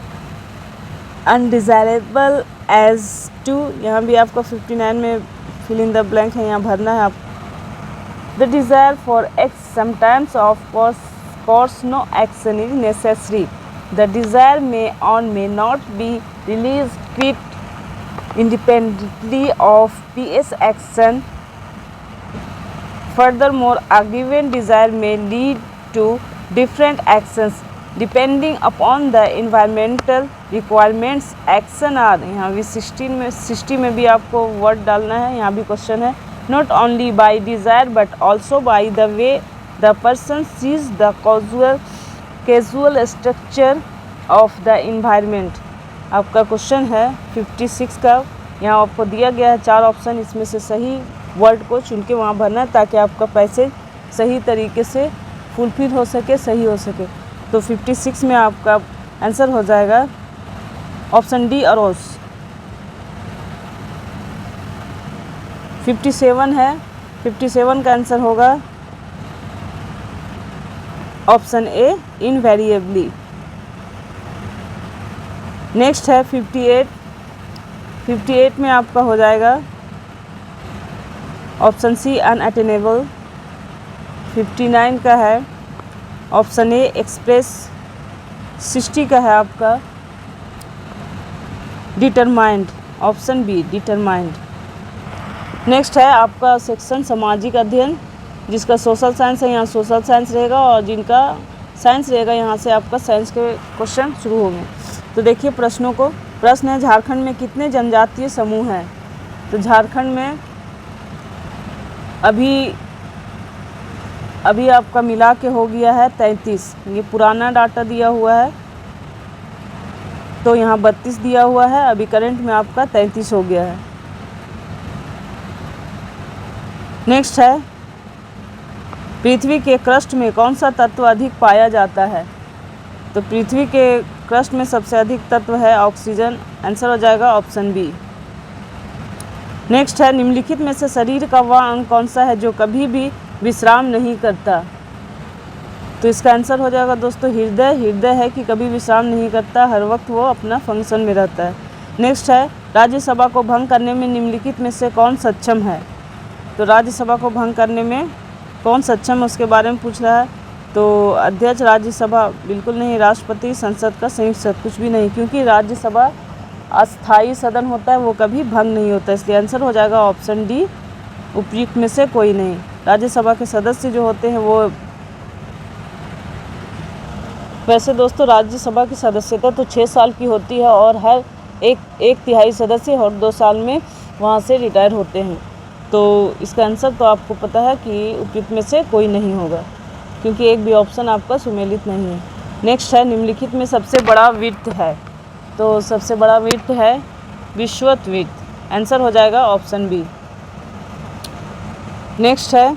undesirable as to, यहाँ भी आपको 59 में fill in the blank है, यहाँ भरना है आप. The desire for X sometimes of course no action is necessary. The desire may or may not be released quite independently of PS action. Furthermore, a given desire may lead to different actions depending upon the environmental requirements. Action are, यहाँ भी 60 में भी आपको word डालना है. यहाँ भी question है, not only by desire but also by the way the person sees the causal structure of the environment. आपका क्वेश्चन है 56 का. यहाँ आपको दिया गया है 4 ऑप्शन, इसमें से सही वर्ड को चुन के वहाँ भरना है ताकि आपका पैसे सही तरीके से फुलफिल हो सके, सही हो सके. तो 56 में आपका आंसर हो जाएगा ऑप्शन डी अरोस. 57 है, 57 का आंसर होगा ऑप्शन ए इनवेरिएबली. नेक्स्ट है 58. 58 में आपका हो जाएगा ऑप्शन सी अनअटेनेबल. 59 का है ऑप्शन ए एक्सप्रेस. 60 का है आपका determined, option be determined. Next है आपका सेक्शन सामाजिक अध्ययन, जिसका सोशल साइंस है, यहाँ सोशल साइंस रहेगा, और जिनका साइंस रहेगा यहाँ से आपका साइंस के क्वेश्चन शुरू होंगे. तो देखिए प्रश्नों को. प्रश्न है, झारखंड में कितने जनजातीय समूह हैं? तो झारखंड में अभी आपका मिला के हो गया है 33. ये पुराना डाटा दिया हुआ है तो यहाँ 32 दिया हुआ है, अभी करंट में आपका 33 हो गया है. नेक्स्ट है, पृथ्वी के क्रस्ट में कौन सा तत्व अधिक पाया जाता है? तो पृथ्वी के क्रस्ट में सबसे अधिक तत्व है ऑक्सीजन. आंसर हो जाएगा ऑप्शन बी. नेक्स्ट है, निम्नलिखित में से शरीर का वह अंग कौन सा है जो कभी भी विश्राम नहीं करता? तो इसका आंसर हो जाएगा दोस्तों हृदय. हृदय है कि कभी विश्राम नहीं करता, हर वक्त वो अपना फंक्शन में रहता है. नेक्स्ट है, राज्यसभा को भंग करने में निम्नलिखित में से कौन सक्षम है? तो राज्यसभा को भंग करने में कौन सक्षम है उसके बारे में पूछ रहा है. तो अध्यक्ष राज्यसभा बिल्कुल नहीं, राष्ट्रपति, संसद का संयुक्त सदन कुछ भी नहीं, क्योंकि राज्यसभा अस्थायी सदन होता है, वो कभी भंग नहीं होता. इसलिए आंसर हो जाएगा ऑप्शन डी, उपयुक्त में से कोई नहीं. राज्यसभा के सदस्य जो होते हैं वो, वैसे दोस्तों राज्यसभा की सदस्यता तो 6 साल की होती है और हर एक तिहाई सदस्य और 2 साल में वहाँ से रिटायर होते हैं. तो इसका आंसर तो आपको पता है कि उपयुक्त में से कोई नहीं होगा, क्योंकि एक भी ऑप्शन आपका सुमेलित नहीं है. नेक्स्ट है, निम्नलिखित में सबसे बड़ा वृत्त है? तो सबसे बड़ा वृत्त है विषुवत वृत्त. आंसर हो जाएगा ऑप्शन बी. नेक्स्ट है,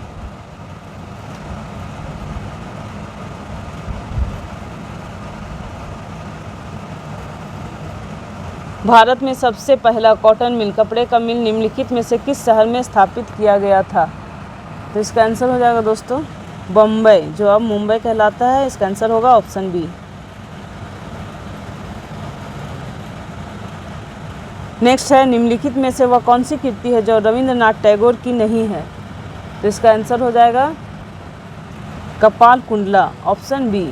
भारत में सबसे पहला कॉटन मिल, कपड़े का मिल निम्नलिखित में से किस शहर में स्थापित किया गया था? तो इसका आंसर हो जाएगा दोस्तों बम्बई, जो अब मुंबई कहलाता है. इसका आंसर होगा ऑप्शन बी. नेक्स्ट है, निम्नलिखित में से वह कौन सी कृति है जो रविंद्रनाथ टैगोर की नहीं है? तो इसका आंसर हो जाएगा कपाल कुंडला, ऑप्शन बी.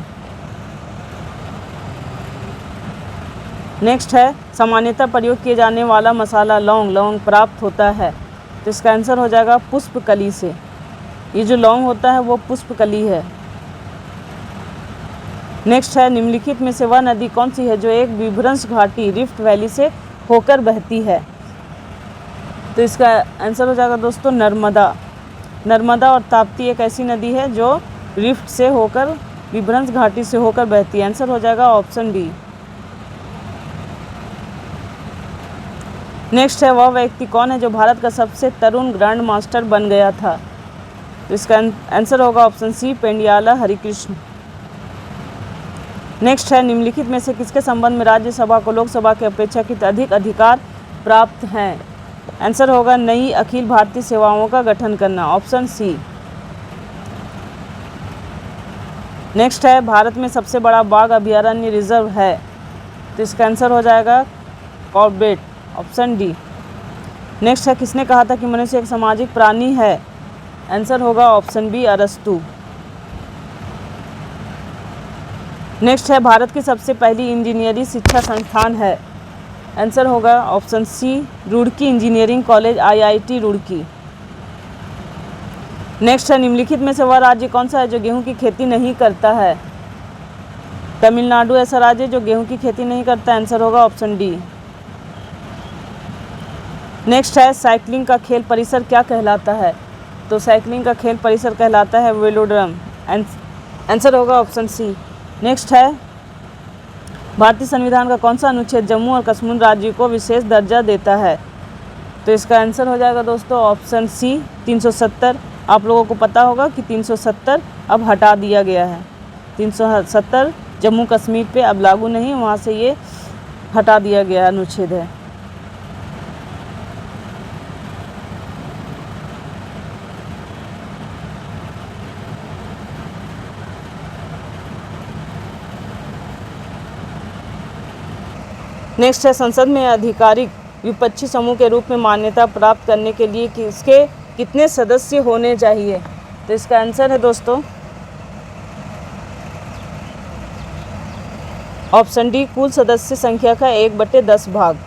नेक्स्ट है, सामान्यतः प्रयोग किए जाने वाला मसाला लौंग प्राप्त होता है? तो इसका आंसर हो जाएगा पुष्पकली से. ये जो लौंग होता है वो पुष्पकली है. नेक्स्ट है, निम्नलिखित में से वह नदी कौन सी है जो एक विभ्रंश घाटी रिफ्ट वैली से होकर बहती है? तो इसका आंसर हो जाएगा दोस्तों नर्मदा. नर्मदा और ताप्ती एक ऐसी नदी है जो रिफ्ट से होकर, विभ्रंश घाटी से होकर बहती है. आंसर हो जाएगा ऑप्शन बी. नेक्स्ट है, वह व्यक्ति कौन है जो भारत का सबसे तरुण ग्रैंड मास्टर बन गया था? तो इसका आंसर होगा ऑप्शन सी, पेंडियाला हरिकृष्ण। नेक्स्ट है, निम्नलिखित में से किसके संबंध में राज्यसभा को लोकसभा के अपेक्षाकृत अधिक अधिकार प्राप्त हैं? आंसर होगा नई अखिल भारतीय सेवाओं का गठन करना, ऑप्शन सी। नेक्स्ट है, भारत में सबसे बड़ा बाघ अभयारण्य रिजर्व है, तो इसका आंसर हो जाएगा कॉर्बेट, ऑप्शन डी। नेक्स्ट है, किसने कहा था कि मनुष्य एक सामाजिक प्राणी है? आंसर होगा ऑप्शन बी, अरस्तू। नेक्स्ट है, भारत की सबसे पहली इंजीनियरिंग शिक्षा संस्थान है? आंसर होगा option C, Roorkee engineering college, IIT Roorkee. Next है, निम्नलिखित में से वह राज्य कौन सा है जो गेहूं की खेती नहीं करता है? तमिलनाडु ऐसा राज्य जो गेहूं की खेती नहीं करता, आंसर होगा ऑप्शन डी। नेक्स्ट है, साइकिलिंग का खेल परिसर क्या कहलाता है? तो साइकिलिंग का खेल परिसर कहलाता है वेलोड्रम, आंसर होगा ऑप्शन सी। नेक्स्ट है, भारतीय संविधान का कौन सा अनुच्छेद जम्मू और कश्मीर राज्य को विशेष दर्जा देता है? तो इसका आंसर हो जाएगा दोस्तों ऑप्शन सी, 370। आप लोगों को पता होगा कि 370 अब हटा दिया गया है। 370 जम्मू कश्मीर पे अब लागू नहीं, वहाँ से ये हटा दिया गया अनुच्छेद है। नेक्स्ट है, संसद में आधिकारिक विपक्षी समूह के रूप में मान्यता प्राप्त करने के लिए किसके कितने सदस्य होने चाहिए? तो इसका आंसर है दोस्तों ऑप्शन डी, कुल सदस्य संख्या का 1/10 भाग।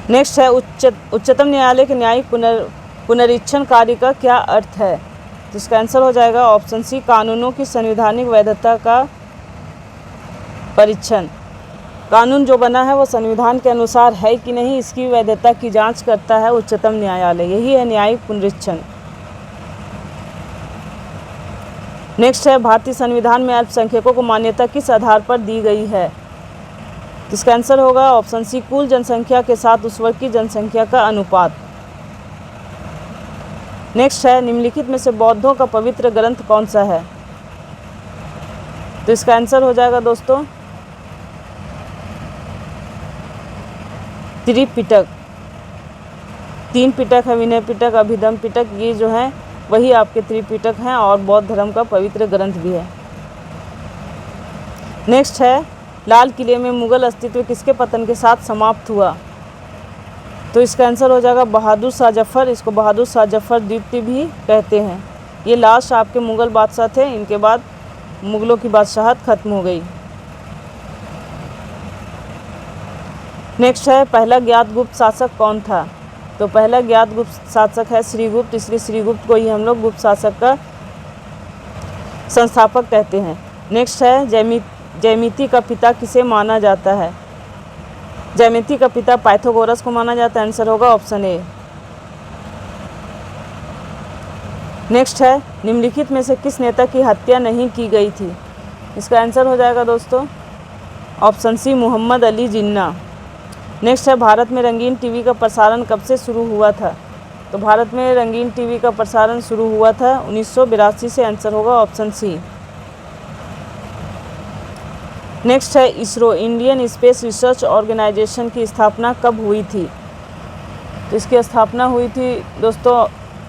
नेक्स्ट है, उच्चतम न्यायालय के न्यायिक पुनरीक्षण कार्य का क्या अर्थ है? तो इसका आंसर हो जाएगा ऑप्शन सी, कानूनों की संवैधानिक वैधता का परीक्षण। कानून जो बना है वो संविधान के अनुसार है कि नहीं, इसकी वैधता की जांच करता है उच्चतम न्यायालय, यही है न्यायिक पुनरीक्षण। नेक्स्ट है, भारतीय संविधान में अल्पसंख्यकों को मान्यता किस आधार पर दी गई है? इसका आंसर होगा ऑप्शन सी, कुल जनसंख्या के साथ उस वर्ग की जनसंख्या का अनुपात। नेक्स्ट है, निम्नलिखित में से बौद्धों का पवित्र ग्रंथ कौन सा है? तो इसका आंसर हो जाएगा दोस्तों त्रिपिटक। 3 पिटक है, विनय पिटक, अभिधम पिटक, ये जो है वही आपके त्रिपिटक हैं और बौद्ध धर्म का पवित्र ग्रंथ भी है। नेक्स्ट है, लाल किले में मुगल अस्तित्व किसके पतन के साथ समाप्त हुआ? तो इसका आंसर हो जाएगा बहादुर शाह जफर, इसको बहादुर शाह जफर द्वितीय भी कहते हैं। ये लास्ट आपके मुगल बादशाह थे, इनके बाद मुगलों की बादशाहत खत्म हो गई। नेक्स्ट है, पहला ज्ञात गुप्त शासक कौन था? तो पहला ज्ञात गुप्त शासक है श्रीगुप्त, इसलिए श्रीगुप्त को ही हम लोग गुप्त शासक का संस्थापक कहते हैं। नेक्स्ट है, ज्यामिति का पिता किसे माना जाता है? ज्यामिति का पिता पाइथागोरस को माना जाता है, आंसर होगा ऑप्शन ए। नेक्स्ट है, निम्नलिखित में से किस नेता की हत्या नहीं की गई थी? इसका आंसर हो जाएगा दोस्तों ऑप्शन सी, मोहम्मद अली जिन्ना। नेक्स्ट है, भारत में रंगीन टीवी का प्रसारण कब से शुरू हुआ था? तो भारत में रंगीन टीवी का प्रसारण शुरू हुआ था 1982 से, आंसर होगा ऑप्शन सी। नेक्स्ट है, ISRO Indian space research organisation की स्थापना कब हुई थी? तो इसकी स्थापना हुई थी दोस्तों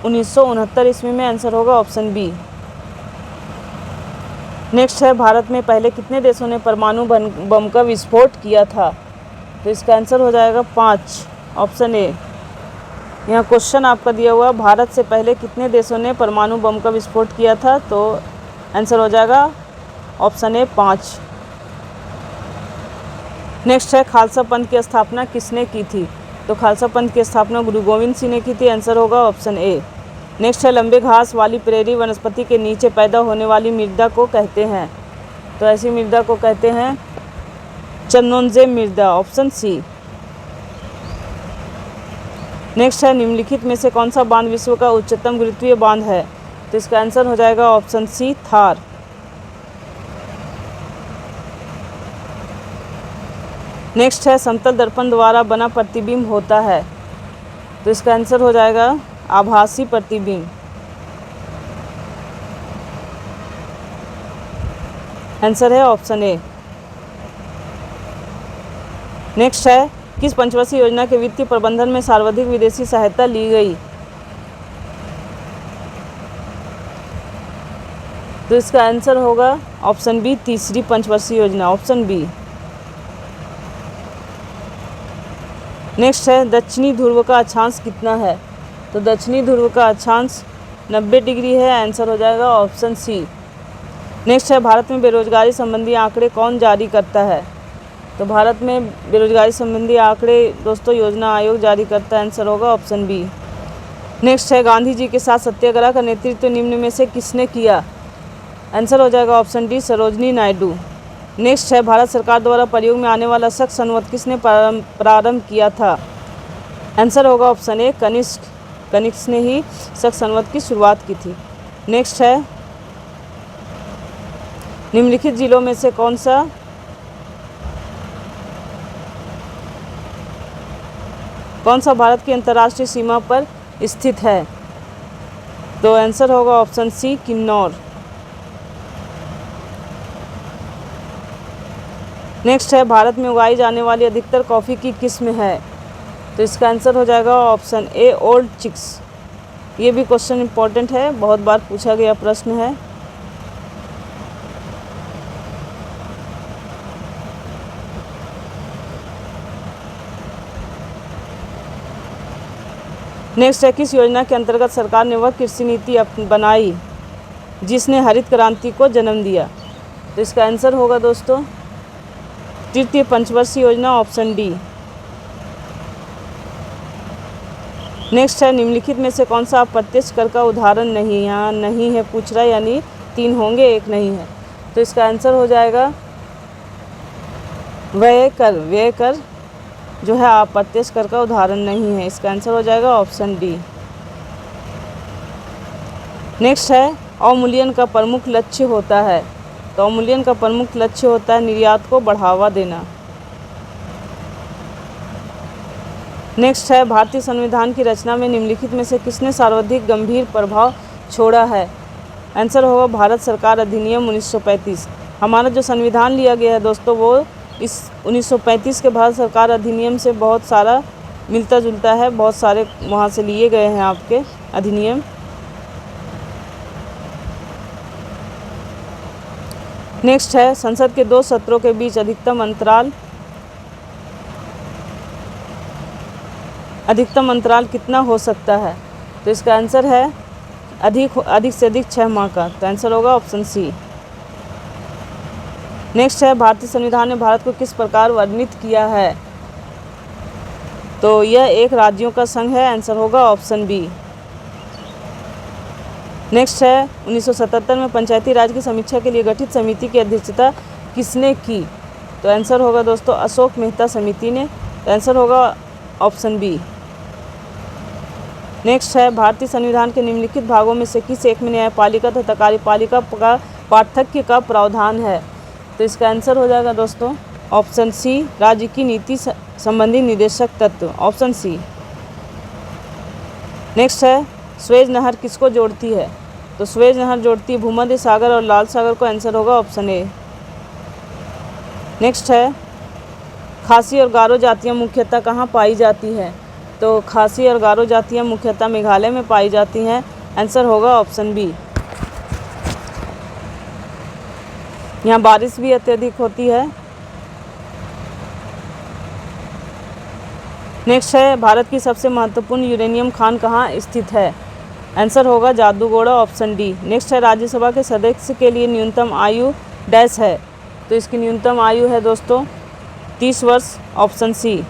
1969 ईस्वी में, आंसर होगा ऑप्शन बी। नेक्स्ट है, भारत में पहले कितने देशों ने परमाणु बम का विस्फोट किया था? तो इसका आंसर हो जाएगा 5, ऑप्शन ए। यहाँ क्वेश्चन आपका दिया हुआ, भारत से पहले कितने देशों ने परमाणु बम का विस्फोट किया था? तो आंसर हो जाएगा ऑप्शन ए, 5। नेक्स्ट है, खालसा पंथ की स्थापना किसने की थी? तो खालसा पंथ की स्थापना गुरु गोविंद सिंह ने की थी, आंसर होगा ऑप्शन ए। नेक्स्ट है, लंबे घास वाली प्रेरी वनस्पति के नीचे पैदा होने वाली मृदा को कहते हैं? तो ऐसी मृदा को कहते हैं चन्नोंजेब मृदा, ऑप्शन सी। नेक्स्ट है, निम्नलिखित में से कौन सा बांध विश्व का उच्चतम गुरुत्वीय बांध है? तो इसका आंसर हो जाएगा ऑप्शन सी, थार। नेक्स्ट है, समतल दर्पण द्वारा बना प्रतिबिंब होता है? तो इसका आंसर हो जाएगा आभासी प्रतिबिंब। आंसर है ऑप्शन ए। नेक्स्ट है, किस पंचवर्षीय योजना के वित्तीय प्रबंधन में सर्वाधिक विदेशी सहायता ली गई? तो इसका आंसर होगा ऑप्शन बी, तीसरी पंचवर्षीय योजना, ऑप्शन बी। नेक्स्ट है, दक्षिणी ध्रुव का अक्षांश कितना है? तो दक्षिणी ध्रुव का अक्षांश 90 डिग्री है। आंसर हो जाएगा ऑप्शन सी। नेक्स्ट है, भारत में बेरोजगारी संबंधी आंकड़े कौन जारी करता है? तो भारत में बेरोजगारी संबंधी आंकड़े दोस्तों योजना आयोग जारी करता है। आंसर होगा ऑप्शन बी। नेक्स्ट है, गांधी जी के साथ सत्याग्रह का नेतृत्व निम्न में से किसने किया? आंसर हो जाएगा option D, Sarojini Naidu. Next है, भारत सरकार द्वारा प्रयोग में आने वाला शक संवत किसने प्रारंभ किया था? आंसर होगा ऑप्शन ए, कनिष्क। कनिष्क ने ही शक संवत की शुरुआत की थी। नेक्स्ट है, निम्नलिखित जिलों में से कौन सा भारत की अंतर्राष्ट्रीय सीमा पर स्थित है? तो आंसर होगा ऑप्शन सी, किन्नौर। नेक्स्ट है, भारत में उगाई जाने वाली अधिकतर कॉफ़ी की किस्म है? तो इसका आंसर हो जाएगा ऑप्शन ए, ओल्ड चिक्स। ये भी क्वेश्चन इंपॉर्टेंट है, बहुत बार पूछा गया प्रश्न है। नेक्स्ट है, किस योजना के अंतर्गत सरकार ने वह कृषि नीति बनाई जिसने हरित क्रांति को जन्म दिया? तो इसका आंसर होगा दोस्तों तृतीय पंचवर्षीय योजना, ऑप्शन डी। नेक्स्ट है, निम्नलिखित में से कौन सा अप्रत्यक्ष कर का उदाहरण नहीं? यहाँ नहीं है पूछ रहा है, यानी 3 होंगे, 1 नहीं है। तो इसका आंसर हो जाएगा व्यय कर। व्यय कर जो है अप्रत्यक्ष कर का उदाहरण नहीं है। इसका आंसर हो जाएगा ऑप्शन डी। नेक्स्ट है, अवमूल्यन का प्रमुख लक्ष्य होता है? तो अवमूल्यन का प्रमुख लक्ष्य होता है निर्यात को बढ़ावा देना। नेक्स्ट है, भारतीय संविधान की रचना में निम्नलिखित में से किसने सर्वाधिक गंभीर प्रभाव छोड़ा है? आंसर होगा भारत सरकार अधिनियम 1935। हमारा जो संविधान लिया गया है दोस्तों वो इस 1935 के भारत सरकार अधिनियम से बहुत सारा मिलता जुलता है, बहुत सारे वहाँ से लिए गए हैं आपके अधिनियम। नेक्स्ट है, संसद के 2 सत्रों के बीच अधिकतम अंतराल कितना हो सकता है? तो इसका आंसर है अधिक से अधिक 6 माह का। तो आंसर होगा ऑप्शन सी। नेक्स्ट है, भारतीय संविधान ने भारत को किस प्रकार वर्णित किया है? तो यह एक राज्यों का संघ है। आंसर होगा ऑप्शन बी। नेक्स्ट है, 1977 में पंचायती राज की समीक्षा के लिए गठित समिति की अध्यक्षता किसने की? तो आंसर होगा दोस्तों अशोक मेहता समिति ने। तो आंसर होगा ऑप्शन बी। नेक्स्ट है, भारतीय संविधान के निम्नलिखित भागों में से किस एक में न्यायपालिका तथा कार्यपालिका का पार्थक्य का प्रावधान है? तो इसका आंसर हो जाएगा दोस्तों ऑप्शन सी, राज्य की नीति संबंधी निदेशक तत्व, ऑप्शन सी। नेक्स्ट है, स्वेज नहर किसको जोड़ती है? तो स्वेज नहर जोड़ती है भूमध्य सागर और लाल सागर को। आंसर होगा ऑप्शन ए। नेक्स्ट है, खासी और गारो जातियाँ मुख्यतः कहाँ पाई जाती हैं? तो खासी और गारो जातियाँ मुख्यतः मेघालय में पाई जाती हैं। आंसर होगा ऑप्शन बी। यहाँ बारिश भी अत्यधिक होती है। नेक्स्ट है, भारत की सबसे महत्वपूर्ण यूरेनियम खान कहाँ स्थित है? आंसर होगा जादूगोड़ा, ऑप्शन डी। नेक्स्ट है, राज्यसभा के सदस्य के लिए न्यूनतम आयु डैश है? तो इसकी न्यूनतम आयु है दोस्तों 30 वर्ष, ऑप्शन सी।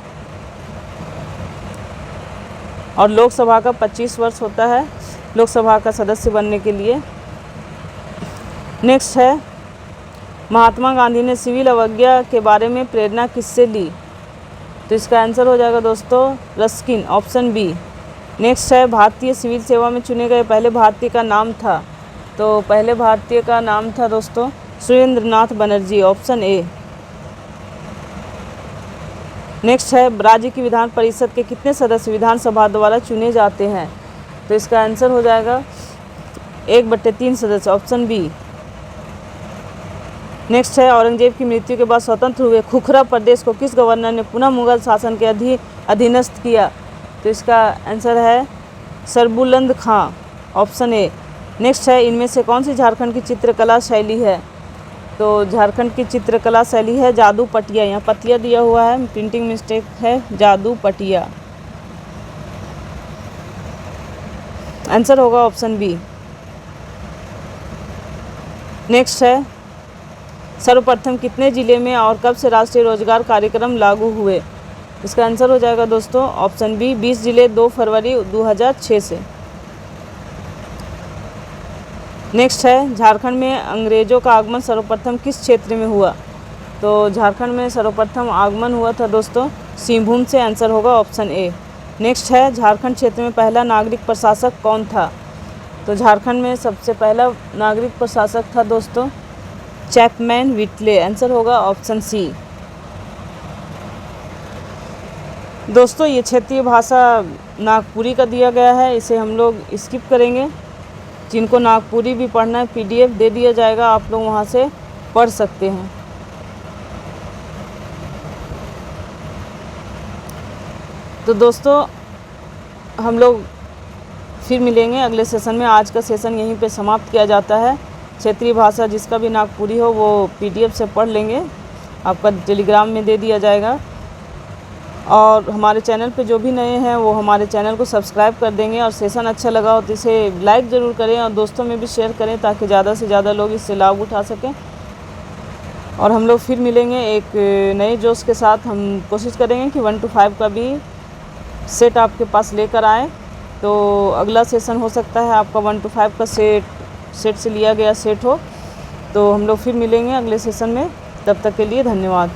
और लोकसभा का 25 वर्ष होता है लोकसभा का सदस्य बनने के लिए। नेक्स्ट है, महात्मा गांधी ने सिविल अवज्ञा के बारे में प्रेरणा किससे ली? तो इसका आंसर हो जाएगा दोस्तों रस्किन, ऑप्शन बी। नेक्स्ट है, भारतीय सिविल सेवा में चुने गए पहले भारतीय का नाम था? तो पहले भारतीय का नाम था दोस्तों सुरेंद्र नाथ बनर्जी, ऑप्शन ए। नेक्स्ट है राज्य की विधान परिषद के कितने सदस्य विधानसभा द्वारा चुने जाते हैं? तो इसका आंसर हो जाएगा 1/3 सदस्य, ऑप्शन बी। नेक्स्ट है औरंगजेब की मृत्यु के बाद स्वतंत्र हुए खुखरा प्रदेश को किस गवर्नर ने पुनः मुगल शासन के अधीनस्थ किया? तो इसका आंसर है सरबुलंद खां, ऑप्शन ए। नेक्स्ट है इनमें से कौन सी झारखंड की चित्रकला शैली है? तो झारखंड की चित्रकला शैली है जादू पटिया। यहाँ पतिया दिया हुआ है, प्रिंटिंग मिस्टेक है, जादू पटिया। आंसर होगा ऑप्शन बी। नेक्स्ट है सर्वप्रथम कितने जिले में और कब से राष्ट्रीय रोजगार कार्यक्रम लागू हुए? इसका आंसर हो जाएगा दोस्तों ऑप्शन बी, 20 जिले 2 फरवरी 2006 से। नेक्स्ट है झारखंड में अंग्रेजों का आगमन सर्वप्रथम किस क्षेत्र में हुआ? तो झारखंड में सर्वप्रथम आगमन हुआ था दोस्तों सिंहभूम से। आंसर होगा ऑप्शन ए। नेक्स्ट है झारखंड क्षेत्र में पहला नागरिक प्रशासक कौन था? तो झारखंड में सबसे पहला नागरिक प्रशासक था दोस्तों चैपमैन व्हिटले। आंसर होगा ऑप्शन सी। दोस्तों ये क्षेत्रीय भाषा नागपुरी का दिया गया है, इसे हम लोग स्किप करेंगे। जिनको नागपुरी भी पढ़ना है PDF दे दिया जाएगा, आप लोग वहाँ से पढ़ सकते हैं। तो दोस्तों हम लोग फिर मिलेंगे अगले सेशन में। आज का सेशन यहीं पे समाप्त किया जाता है। क्षेत्रीय भाषा जिसका भी नागपुरी हो वो PDF से पढ़ लेंगे, आपका टेलीग्राम में दे दिया जाएगा। और हमारे चैनल पे जो भी नए हैं वो हमारे चैनल को सब्सक्राइब कर देंगे। और सेशन अच्छा लगा हो तो इसे लाइक ज़रूर करें और दोस्तों में भी शेयर करें ताकि ज़्यादा से ज़्यादा लोग इससे लाभ उठा सकें। और हम लोग फिर मिलेंगे एक नए जोश के साथ। हम कोशिश करेंगे कि 1 to 5 का भी सेट आपके पास लेकर आएँ। तो अगला सेशन हो सकता है आपका 1 to 5 का सेट से लिया गया सेट हो। तो हम लोग फिर मिलेंगे अगले सेशन में, तब तक के लिए धन्यवाद।